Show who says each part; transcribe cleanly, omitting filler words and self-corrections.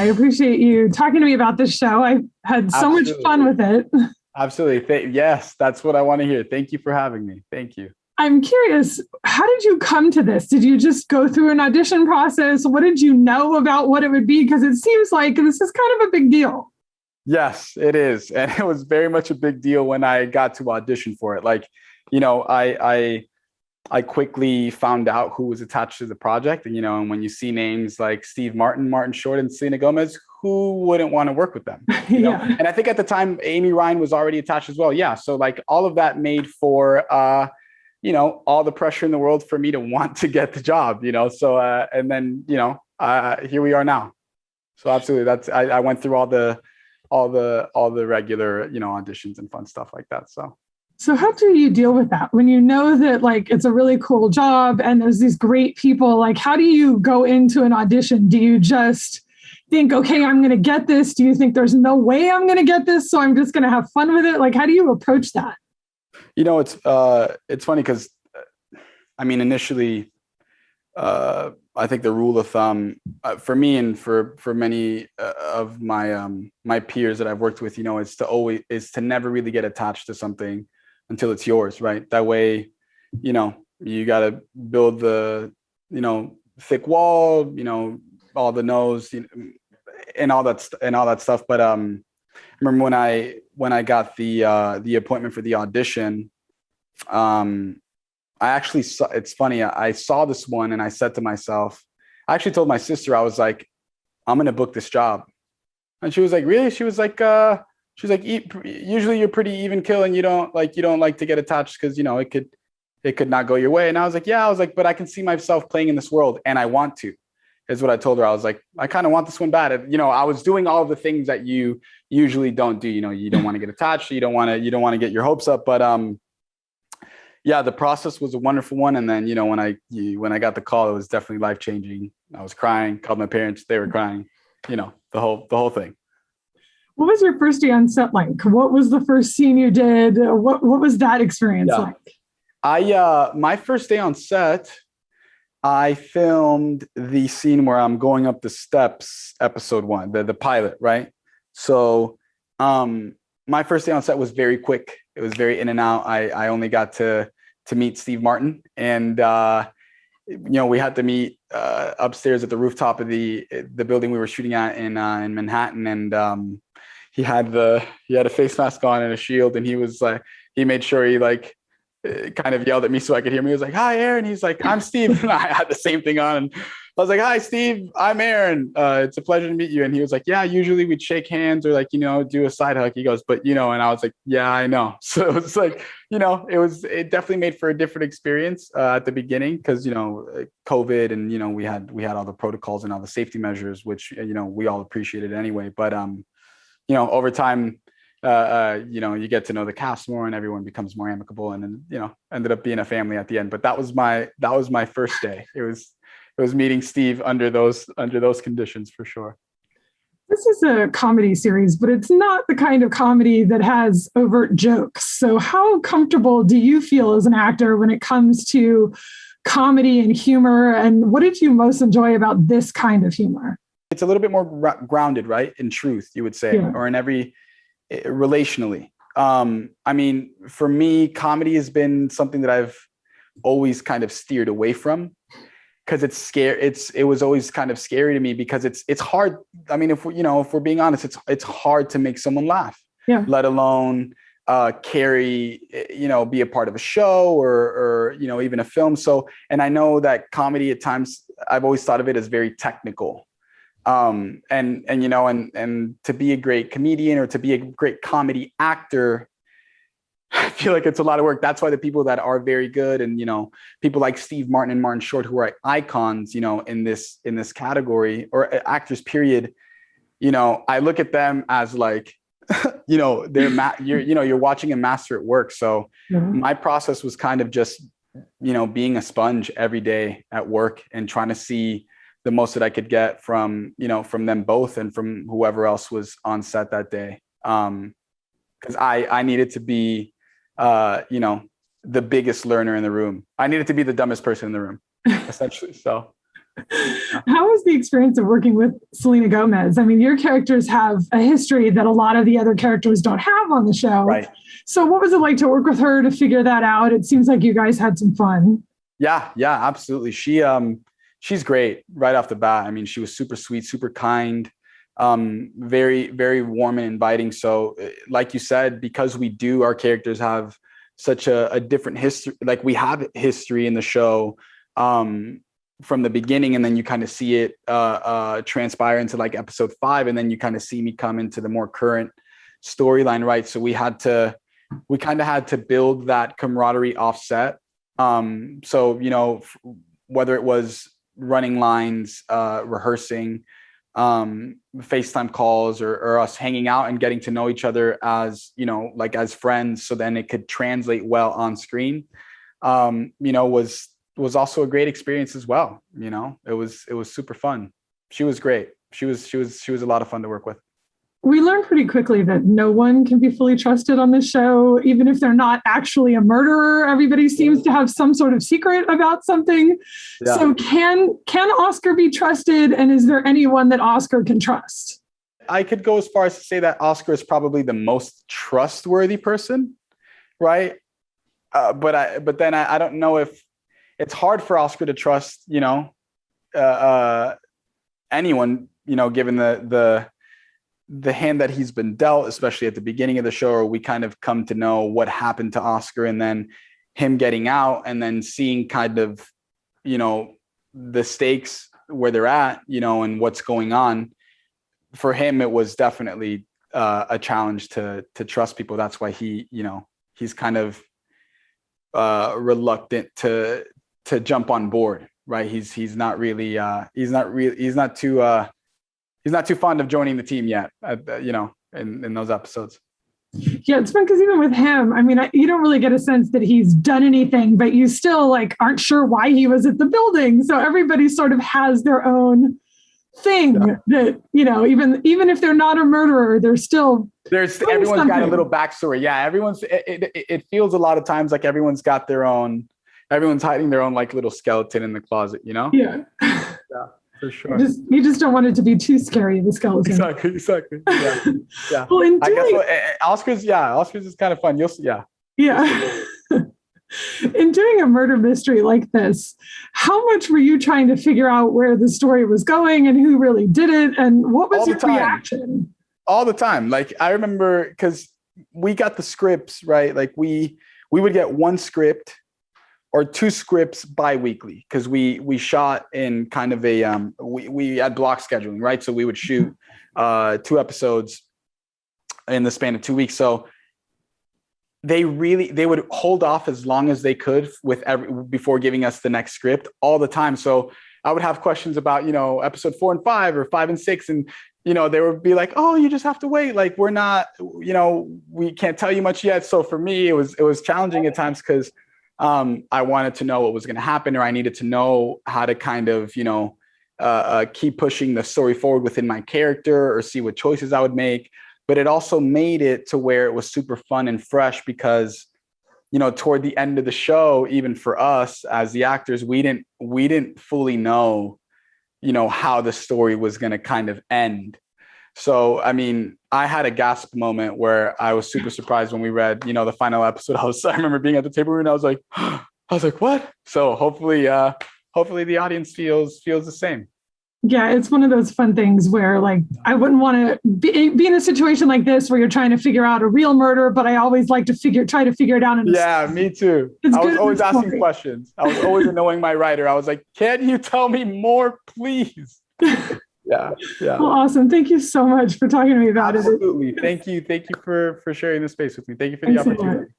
Speaker 1: I appreciate you talking to me about this show. I had so much fun with it.
Speaker 2: Absolutely. Yes, that's what I want to hear. Thank you for having me. Thank you.
Speaker 1: I'm curious, how did you come to this? Did you just go through an audition process? What did you know about what it would be? Because it seems like this is kind of a big deal.
Speaker 2: Yes, it is. And it was very much a big deal when I got to audition for it. Like, I quickly found out who was attached to the project. And, and when you see names like Steve Martin, Martin Short, and Selena Gomez, who wouldn't want to work with them?
Speaker 1: Yeah.
Speaker 2: And I think at the time, Amy Ryan was already attached as well. Yeah. So like all of that made for, all the pressure in the world for me to want to get the job, So, and then, here we are now. So absolutely. I went through all the regular, auditions and fun stuff like that.
Speaker 1: So how do you deal with that when you know that like it's a really cool job and there's these great people? Like, how do you go into an audition? Do you just think, okay, I'm going to get this? Do you think there's no way I'm going to get this, so I'm just going to have fun with it? Like, how do you approach that?
Speaker 2: It's funny because, initially, I think the rule of thumb for me and for many of my peers that I've worked with, is to never really get attached to something until it's yours, right? That way, you got to build the, thick wall, all the nose, and all that stuff. But I remember when I got the appointment for the audition, I actually saw, it's funny. I saw this one and I said to myself, I actually told my sister, I was like, I'm going to book this job. And she was like, really? She was like, usually you're pretty even kill and you don't like to get attached because, it could not go your way. And I was like, but I can see myself playing in this world and I want to, is what I told her. I was like, I kind of want this one bad. I was doing all of the things that you usually don't do. You don't want to get attached. You don't want to get your hopes up. But, the process was a wonderful one. And then, when I got the call, it was definitely life-changing. I was crying, called my parents, they were crying, the whole thing.
Speaker 1: What was your first day on set like? What was the first scene you did? What was that experience like?
Speaker 2: My first day on set, I filmed the scene where I'm going up the steps, episode 1, the pilot, right? So my first day on set was very quick. It was very in and out. I only got to meet Steve Martin, and we had to meet upstairs at the rooftop of the building we were shooting at in Manhattan, and he had a face mask on and a shield, and he was like, he made sure he kind of yelled at me so I could hear me. He was like, "Hi, Aaron." He's like, "I'm Steve." And I had the same thing on. And I was like, "Hi, Steve. I'm Aaron. It's a pleasure to meet you." And he was like, "Yeah, usually we'd shake hands or do a side hug." He goes, "But, and I was like, "Yeah, I know." So it was like, it definitely made for a different experience at the beginning because, COVID and, we had all the protocols and all the safety measures, which, we all appreciated anyway. But, over time, you get to know the cast more and everyone becomes more amicable, and then, ended up being a family at the end. But that was my first day. It was meeting Steve under those conditions for sure.
Speaker 1: This is a comedy series, but it's not the kind of comedy that has overt jokes. So how comfortable do you feel as an actor when it comes to comedy and humor? And what did you most enjoy about this kind of humor?
Speaker 2: It's a little bit more grounded, right? In truth, you would say, or in every relationally. For me, comedy has been something that I've always kind of steered away from because it's scary. It was always kind of scary to me because it's hard. If we're being honest, it's hard to make someone laugh, let alone carry, be a part of a show or even a film. So, and I know that comedy at times, I've always thought of it as very technical. And to be a great comedian or to be a great comedy actor, I feel like it's a lot of work. That's why the people that are very good and, people like Steve Martin and Martin Short, who are icons, in this category or actors period, I look at them as like, you're watching a master at work. So my process was kind of just, being a sponge every day at work and trying to see the most that I could get from them both and from whoever else was on set that day. Because I needed to be, the biggest learner in the room. I needed to be the dumbest person in the room, essentially. So
Speaker 1: How was the experience of working with Selena Gomez? I mean, your characters have a history that a lot of the other characters don't have on the show.
Speaker 2: Right.
Speaker 1: So what was it like to work with her to figure that out? It seems like you guys had some fun.
Speaker 2: Yeah, absolutely. She's great right off the bat. I mean, she was super sweet, super kind, very, very warm and inviting. So like you said, because our characters have such a different history, like we have history in the show, from the beginning, and then you kind of see it transpire into like episode 5, and then you kind of see me come into the more current storyline, right? So we kind of had to build that camaraderie offset. So, whether it was running lines, rehearsing, FaceTime calls, or us hanging out and getting to know each other as, like as friends, so then it could translate well on screen, was also a great experience as well. It was super fun. She was great. She was a lot of fun to work with.
Speaker 1: We learned pretty quickly that no one can be fully trusted on this show, even if they're not actually a murderer. Everybody seems to have some sort of secret about something. Yeah. So can Oscar be trusted? And is there anyone that Oscar can trust?
Speaker 2: I could go as far as to say that Oscar is probably the most trustworthy person, right? But then I don't know if it's hard for Oscar to trust, anyone, given the hand that he's been dealt, especially at the beginning of the show, where we kind of come to know what happened to Oscar, and then him getting out, and then seeing kind of, the stakes where they're at, and what's going on. For him, it was definitely a challenge to trust people. That's why he's kind of reluctant to jump on board, right? He's not too fond of joining the team yet, in those episodes.
Speaker 1: Yeah, it's fun because even with him, I mean, you don't really get a sense that he's done anything, but you still aren't sure why he was at the building. So everybody sort of has their own thing that, even if they're not a murderer, everyone's
Speaker 2: got a little backstory. Yeah, it feels a lot of times like everyone's hiding their own little skeleton in the closet,
Speaker 1: Yeah.
Speaker 2: Yeah. For sure.
Speaker 1: You just don't want it to be too scary, the skeleton.
Speaker 2: Exactly. Yeah.
Speaker 1: Well,
Speaker 2: I guess Oscars is kind of fun. You'll see. Yeah.
Speaker 1: Yeah. In doing a murder mystery like this, how much were you trying to figure out where the story was going and who really did it? And what was your reaction?
Speaker 2: All the time. I remember, because we got the scripts, right? We would get one script or 2 scripts bi-weekly, because we shot in kind of a we had block scheduling, right? So we would shoot 2 episodes in the span of 2 weeks. So they would hold off as long as they could before giving us the next script all the time. So I would have questions about episode 4 and 5 or 5 and 6, and they would be like, "Oh, you just have to wait. We're not, we can't tell you much yet." So for me, it was challenging at times, because I wanted to know what was going to happen, or I needed to know how to kind of, keep pushing the story forward within my character, or see what choices I would make. But it also made it to where it was super fun and fresh, because, toward the end of the show, even for us as the actors, we didn't fully know, how the story was going to kind of end. So, I mean, I had a gasp moment where I was super surprised when we read, the final episode. I remember being at the table and I was like, what? So hopefully the audience feels the same.
Speaker 1: Yeah, it's one of those fun things where I wouldn't want to be in a situation like this where you're trying to figure out a real murder, but I always like to try to figure it out.
Speaker 2: Yeah, me too. I was always asking questions. I was always annoying my writer. I was like, can you tell me more, please? Yeah.
Speaker 1: Well, awesome. Thank you so much for talking to me about it.
Speaker 2: Absolutely. Thank you for sharing this space with me. Thank you for the opportunity.